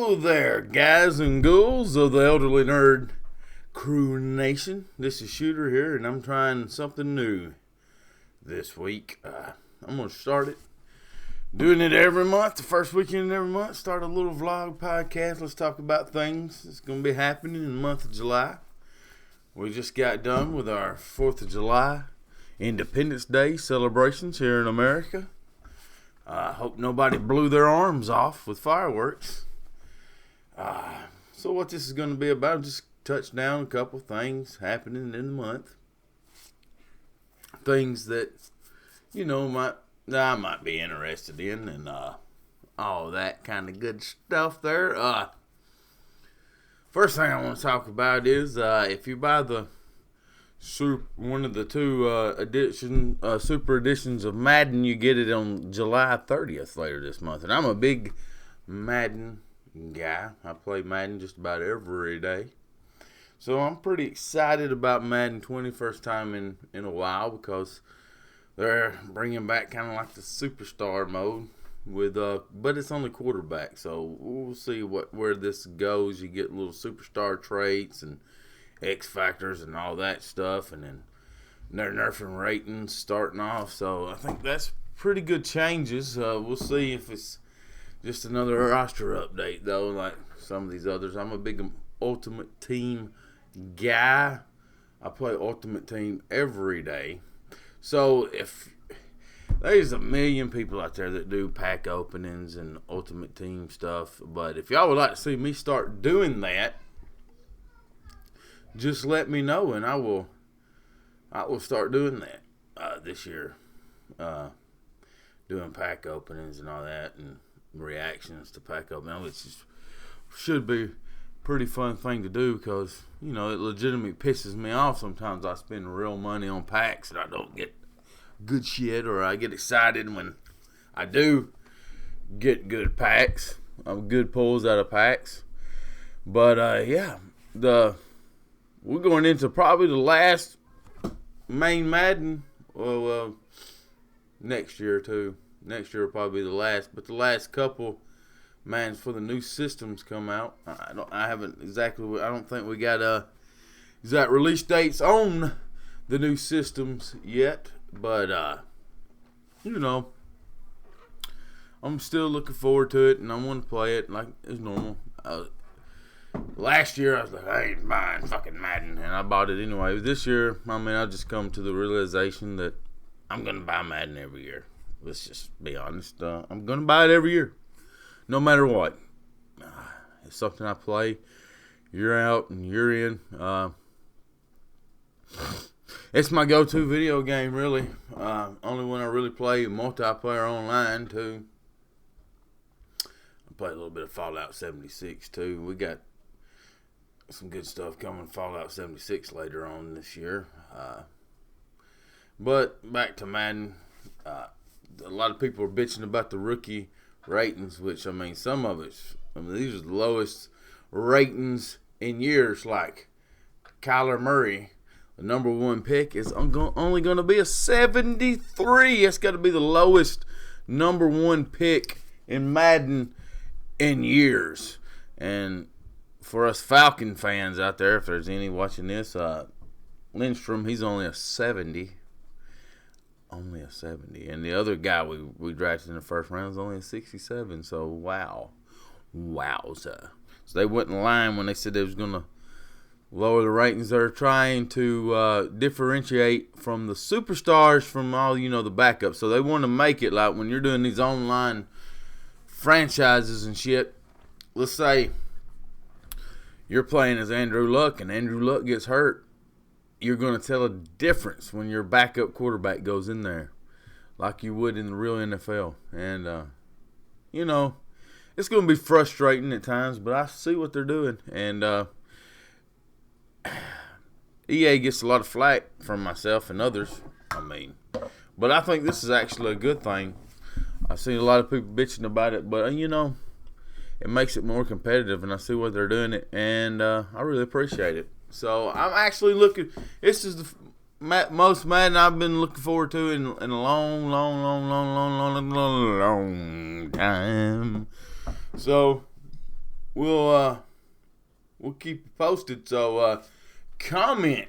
Hello there, guys and ghouls of the Elderly Nerd Crew Nation. This is Shooter here, and I'm trying something new this week. I'm going to start it. Doing it every month, the first weekend of every month. Start a little vlog podcast. Let's talk about things that's going to be happening in the month of July. We just got done with our 4th of July Independence Day celebrations here in America. I hope nobody blew their arms off with fireworks. So what this is going to be about, just touch down a couple things happening in the month. Things that, I might be interested in, and all that kind of good stuff there. First thing I want to talk about is if you buy one of the two super editions of Madden, you get it on July 30th later this month. And I'm a big Madden guy. I play Madden just about every day. So I'm pretty excited about Madden 20, first time in a while, because they're bringing back kind of like the superstar mode but it's on the quarterback. So we'll see where this goes. You get little superstar traits and X factors and all that stuff, and then they're nerfing ratings starting off. So I think that's pretty good changes. We'll see if it's just another roster update though, like some of these others. I'm a big Ultimate Team guy. I play Ultimate Team every day. So if there's a million people out there that do pack openings and Ultimate Team stuff, but if y'all would like to see me start doing that, just let me know, and I will start doing that this year. Doing pack openings and all that, and reactions to pack openings, which should be a pretty fun thing to do, because it legitimately pisses me off sometimes. I spend real money on packs and I don't get good shit, or I get excited when I do get good packs, good pulls out of packs. But we're going into probably the last main Madden. Well, next year too. Next year will probably be the last, but the last couple Maddens for the new systems come out. I don't think we got exact release dates on the new systems yet, but I'm still looking forward to it, and I want to play it like it's normal. Last year I was like, I ain't buying fucking Madden, and I bought it anyway. This year, I just come to the realization that I'm gonna buy Madden every year. Let's just be honest. I'm gonna buy it every year, no matter what. It's something I play. You're out and you're in. It's my go-to video game, really. Only when I really play multiplayer online too. I play a little bit of Fallout 76 too. We got some good stuff coming. Fallout 76 later on this year. But back to Madden. A lot of people are bitching about the rookie ratings, which some of these are the lowest ratings in years. Like Kyler Murray, the number one pick, is only going to be a 73. It's got to be the lowest number one pick in Madden in years. And for us Falcon fans out there, if there's any watching this, Lindstrom, he's only a 70. Only a 70. And the other guy we drafted in the first round is only a 67. So, wowza. So they went in line when they said they was going to lower the ratings. They're trying to differentiate from the superstars from all, the backups. So they want to make it like when you're doing these online franchises and shit. Let's say you're playing as Andrew Luck and Andrew Luck gets hurt. You're going to tell a difference when your backup quarterback goes in there, like you would in the real NFL. And, it's going to be frustrating at times, but I see what they're doing. And EA gets a lot of flack from myself and others, but I think this is actually a good thing. I've seen a lot of people bitching about it, but, it makes it more competitive, and I see what they're doing it, and I really appreciate it. So I'm actually looking. This is the most Madden I've been looking forward to in a long time. So we'll keep you posted. So comment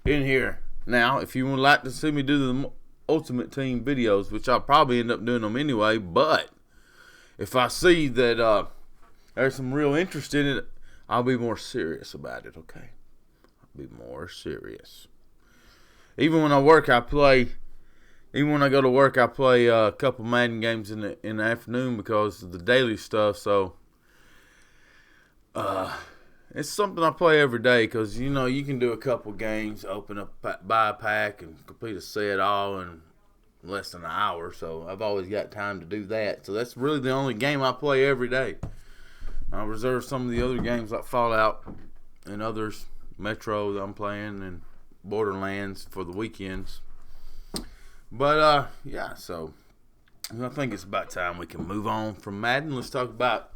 in here now if you would like to see me do the Ultimate Team videos, which I'll probably end up doing them anyway. But if I see that there's some real interest in it, I'll be more serious about it. Okay, I'll be more serious. Even when I work, I play. Even when I go to work, I play a couple Madden games in the afternoon because of the daily stuff. So it's something I play every day because, you know, you can do a couple games, open up, buy a pack, and complete a set all in less than an hour. So I've always got time to do that. So that's really the only game I play every day. I reserve some of the other games like Fallout and others, Metro that I'm playing, and Borderlands for the weekends. But, yeah, so I think it's about time we can move on from Madden. Let's talk about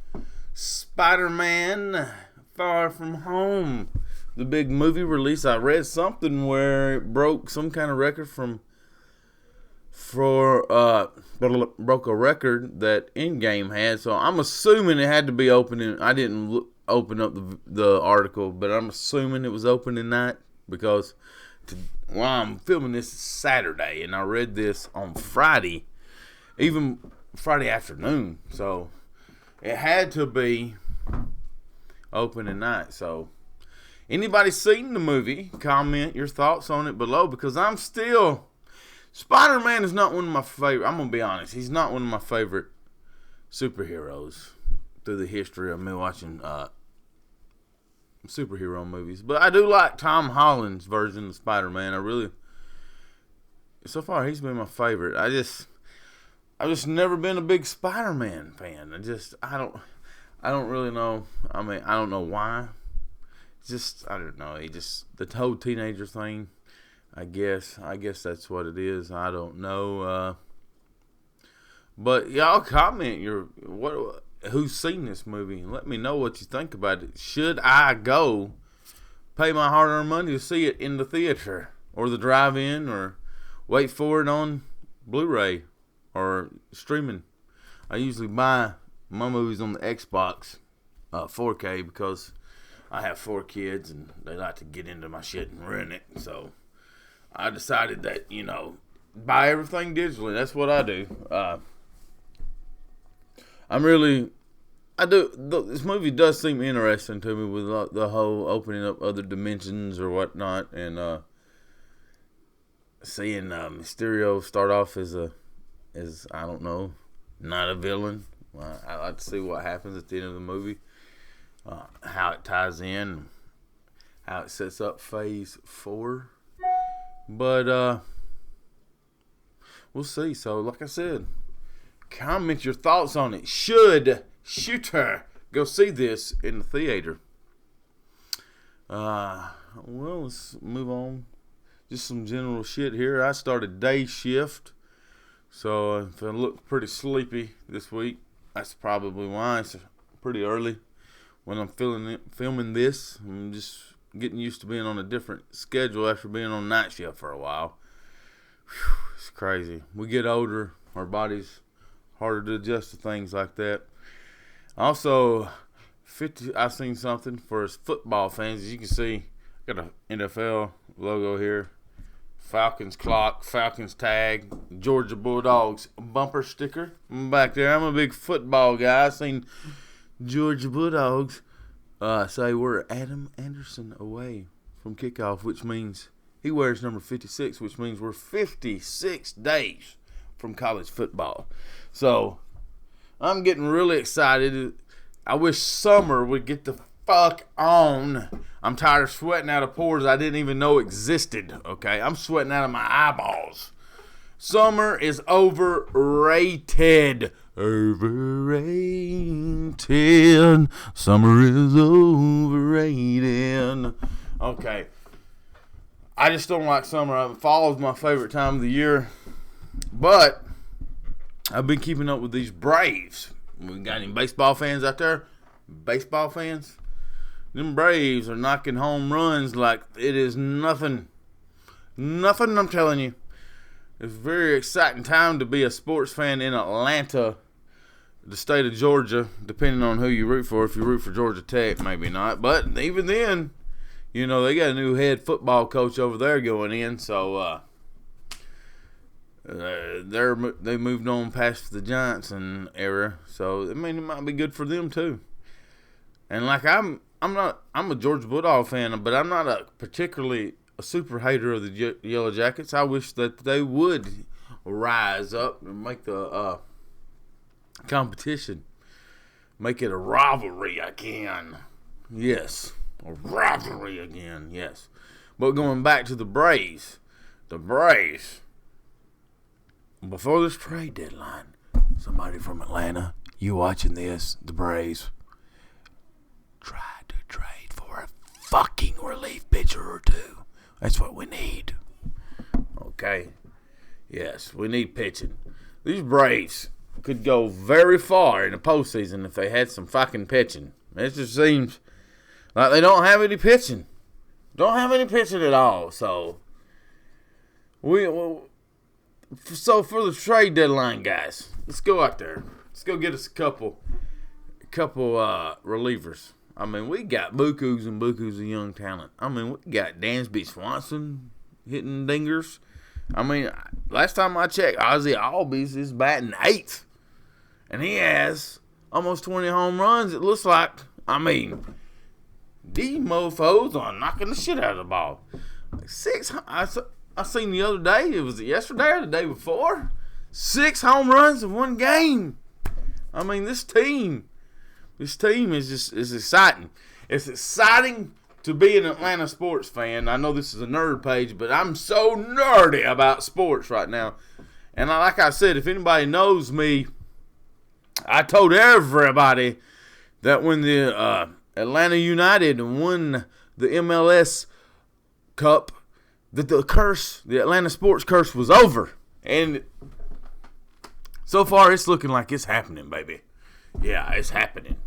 Spiderman Far From Home, the big movie release. I read something where it broke some kind of record broke a record that In-Game had. So I'm assuming it had to be opening. I didn't open up the article, but I'm assuming it was opening night because I'm filming this Saturday, and I read this on Friday, even Friday afternoon. So it had to be opening night. So anybody seen the movie, comment your thoughts on it below, because I'm still... Spider-Man is not one of my favorite... I'm going to be honest. He's not one of my favorite superheroes through the history of me watching superhero movies. But I do like Tom Holland's version of Spider-Man. I really... So far, he's been my favorite. I've just never been a big Spider-Man fan. I don't really know. I mean, I don't know why. I don't know. The whole teenager thing, I guess that's what it is. I don't know. But y'all comment who's seen this movie and let me know what you think about it. Should I go pay my hard-earned money to see it in the theater or the drive-in, or wait for it on Blu-ray or streaming? I usually buy my movies on the Xbox 4K because I have 4 kids and they like to get into my shit and ruin it. So I decided that, buy everything digitally. That's what I do. This movie does seem interesting to me with the whole opening up other dimensions or whatnot, and seeing Mysterio start off as I don't know, not a villain. I like to see what happens at the end of the movie, how it ties in, how it sets up Phase 4. But we'll see. So, like I said, comment your thoughts on it. Should Shooter go see this in the theater? Well, let's move on. Just some general shit here. I started day shift, so if I look pretty sleepy this week, that's probably why. It's pretty early when I'm filming this. I'm just getting used to being on a different schedule after being on night shift for a while. Whew, it's crazy. We get older, our body's harder to adjust to things like that. Also, I've seen something for us football fans. As you can see, got an NFL logo here. Falcons clock, Falcons tag, Georgia Bulldogs bumper sticker back there. I'm a big football guy. I've seen Georgia Bulldogs say we're Adam Anderson away from kickoff, which means he wears number 56, which means we're 56 days from college football. So I'm getting really excited. I wish summer would get the fuck on. I'm tired of sweating out of pores I didn't even know existed. Okay, I'm sweating out of my eyeballs. Summer is overrated. Overrated. Summer is overrated. Okay. I just don't like summer. Fall is my favorite time of the year. But I've been keeping up with these Braves. We got any baseball fans out there? Baseball fans? Them Braves are knocking home runs like it is nothing. Nothing, I'm telling you. It's a very exciting time to be a sports fan in Atlanta the state of Georgia, depending on who you root for. If you root for Georgia Tech, maybe not. But even then, you know, they got a new head football coach over there going in, so they moved on past the Johnson era. So I mean, it might be good for them too. And like I'm a Georgia Bulldog fan, but I'm not particularly a super hater of the Yellow Jackets. I wish that they would rise up and make the competition, make it a rivalry again. Yes, a rivalry again. Yes, but going back to the Braves, before this trade deadline, somebody from Atlanta, you watching this? The Braves tried to trade for a fucking relief pitcher or two. That's what we need. Okay. Yes, we need pitching. These Braves could go very far in the postseason if they had some fucking pitching. It just seems like they don't have any pitching. Don't have any pitching at all. So so for the trade deadline, guys, let's go out there. Let's go get us a couple relievers. I mean, we got bukus and bukus of young talent. I mean, we got Dansby Swanson hitting dingers. I mean, last time I checked, Ozzie Albies is batting 8th. And he has almost 20 home runs, it looks like. I mean, these mofos are knocking the shit out of the ball. I seen the other day, was it yesterday or the day before? 6 home runs in one game. I mean, this team is exciting. It's exciting to be an Atlanta sports fan. I know this is a nerd page, but I'm so nerdy about sports right now. And like I said, if anybody knows me, I told everybody that when the Atlanta United won the MLS Cup, that the Atlanta sports curse was over. And so far, it's looking like it's happening, baby. Yeah, it's happening.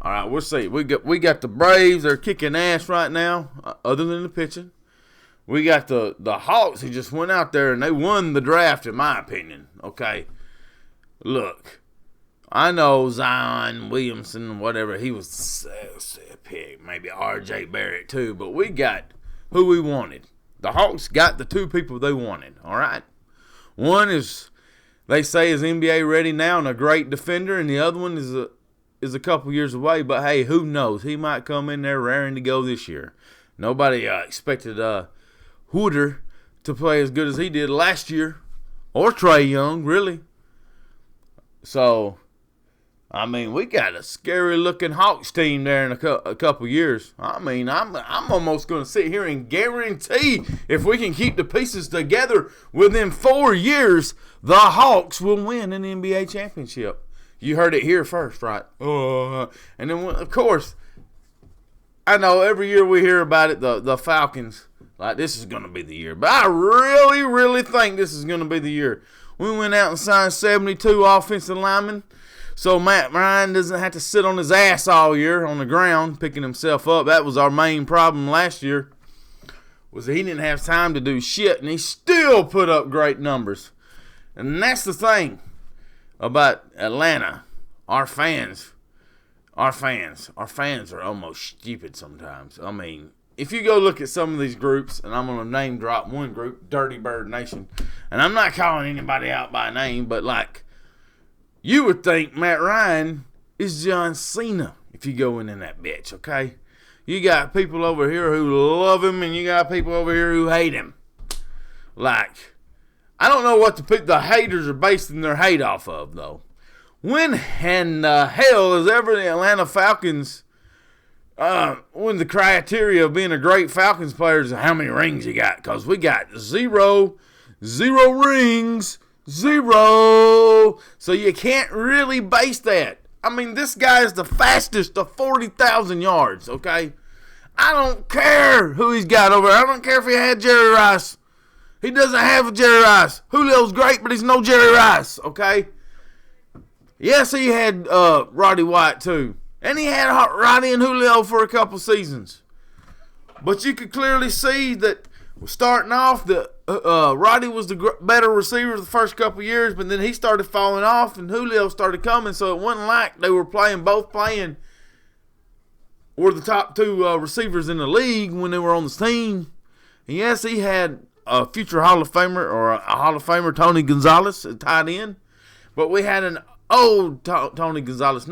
All right, we'll see. We got the Braves. They're kicking ass right now, other than the pitching. We got the Hawks who just went out there and they won the draft, in my opinion. Okay, look, I know Zion Williamson, whatever, he was a pick. Maybe R.J. Barrett too, but we got who we wanted. The Hawks got the 2 people they wanted. All right, one is, they say, is NBA ready now and a great defender, and the other one is a couple years away, but hey, who knows? He might come in there raring to go this year. Nobody expected Hooter to play as good as he did last year, or Trae Young, really. So, I mean, we got a scary-looking Hawks team there in a couple years. I mean, I'm almost going to sit here and guarantee if we can keep the pieces together within 4 years, the Hawks will win an NBA championship. You heard it here first, right? And then, of course, I know every year we hear about it, the Falcons, like this is going to be the year. But I really, really think this is going to be the year. We went out and signed 72 offensive linemen, so Matt Ryan doesn't have to sit on his ass all year on the ground picking himself up. That was our main problem last year, was that he didn't have time to do shit, and he still put up great numbers. And that's the thing about Atlanta. Our fans are almost stupid sometimes. I mean, if you go look at some of these groups, and I'm going to name drop one group, Dirty Bird Nation, and I'm not calling anybody out by name, but like, you would think Matt Ryan is John Cena if you go in that bitch, okay? You got people over here who love him, and you got people over here who hate him. Like, I don't know what the haters are basing their hate off of, though. When in the hell is ever the Atlanta Falcons, when the criteria of being a great Falcons player is how many rings you got? Because we got zero rings, 0. So you can't really base that. I mean, this guy is the fastest to 40,000 yards, okay? I don't care who he's got over there. I don't care if he had Jerry Rice. He doesn't have a Jerry Rice. Julio's great, but he's no Jerry Rice, okay? Yes, he had Roddy White, too. And he had Roddy and Julio for a couple seasons. But you could clearly see that Starting off, Roddy was the better receiver the first couple years, but then he started falling off, and Julio started coming, so it wasn't like they were both playing, were the top two receivers in the league when they were on the team. And yes, he had a future Hall of Famer, or a Hall of Famer, Tony Gonzalez, at tight end, but we had an old Tony Gonzalez.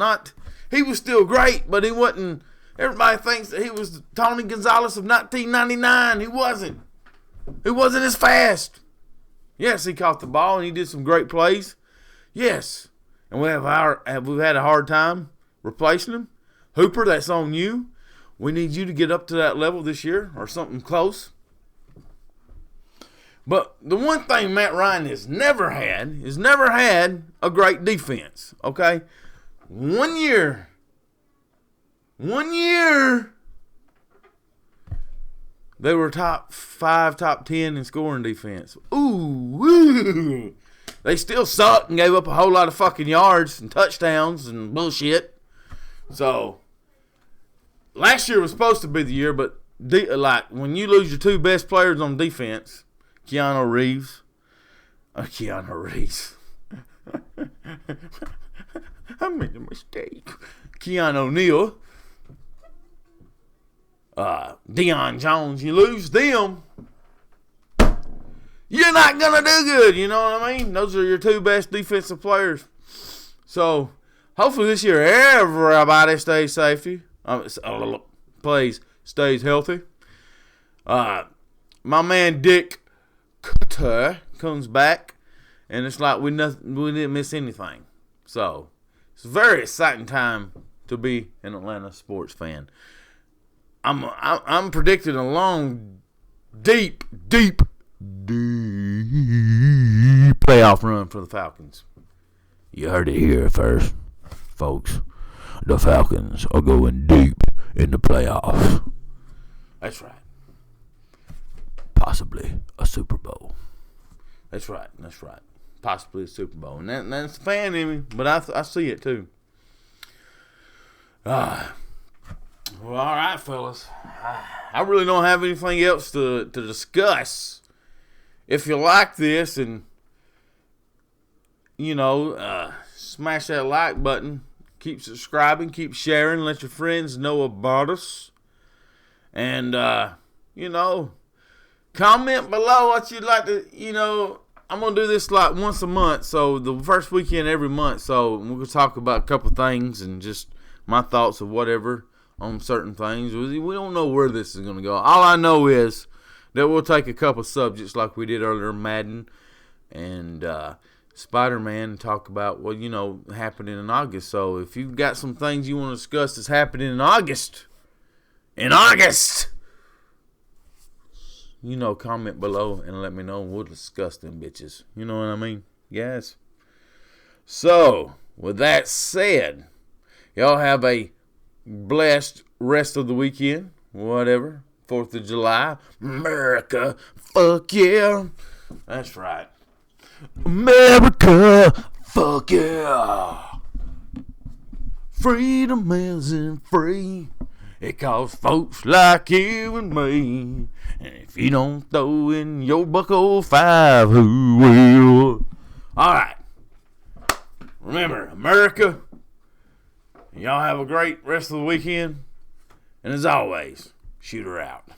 He was still great, but he wasn't. Everybody thinks that he was Tony Gonzalez of 1999. He wasn't. He wasn't as fast. Yes, he caught the ball and he did some great plays. Yes, and we've had a hard time replacing him. Hooper, that's on you. We need you to get up to that level this year or something close. But the one thing Matt Ryan has never had a great defense. Okay, 1 year. 1 year. They were top 5, top 10 in scoring defense. Ooh. They still sucked and gave up a whole lot of fucking yards and touchdowns and bullshit. So, last year was supposed to be the year, but when you lose your two best players on defense, Keanu Reeves. I made a mistake. Keanu Neal. Deion Jones, you lose them, you're not going to do good. You know what I mean? Those are your two best defensive players. So, hopefully this year everybody stays safe. Stays healthy. My man Dick Cutter comes back, and it's like we didn't miss anything. So, it's a very exciting time to be an Atlanta sports fan. I'm predicting a long, deep playoff run for the Falcons. You heard it here first, folks. The Falcons are going deep in the playoffs. That's right. Possibly a Super Bowl. That's right. Possibly a Super Bowl. And that's a fan in me, but I see it too. Well, all right, fellas. I really don't have anything else to discuss. If you like this and, smash that like button, keep subscribing, keep sharing, let your friends know about us. And, comment below what you'd like to, I'm going to do this like once a month, so the first weekend every month. So we're going to talk about a couple things and just my thoughts of whatever on certain things. We don't know where this is going to go. All I know is that we'll take a couple subjects like we did earlier, Madden and Spiderman, and talk about what, happening in August. So if you've got some things you want to discuss that's happening in August, comment below and let me know. We'll discuss them bitches. You know what I mean? Yes. So, with that said, y'all have a blessed rest of the weekend. Whatever. 4th of July. America. Fuck yeah. That's right. America. Fuck yeah. Freedom isn't free. It costs folks like you and me. And if you don't throw in your buckle 5, who will? Alright. Remember, America. Y'all have a great rest of the weekend. And as always, shoot her out.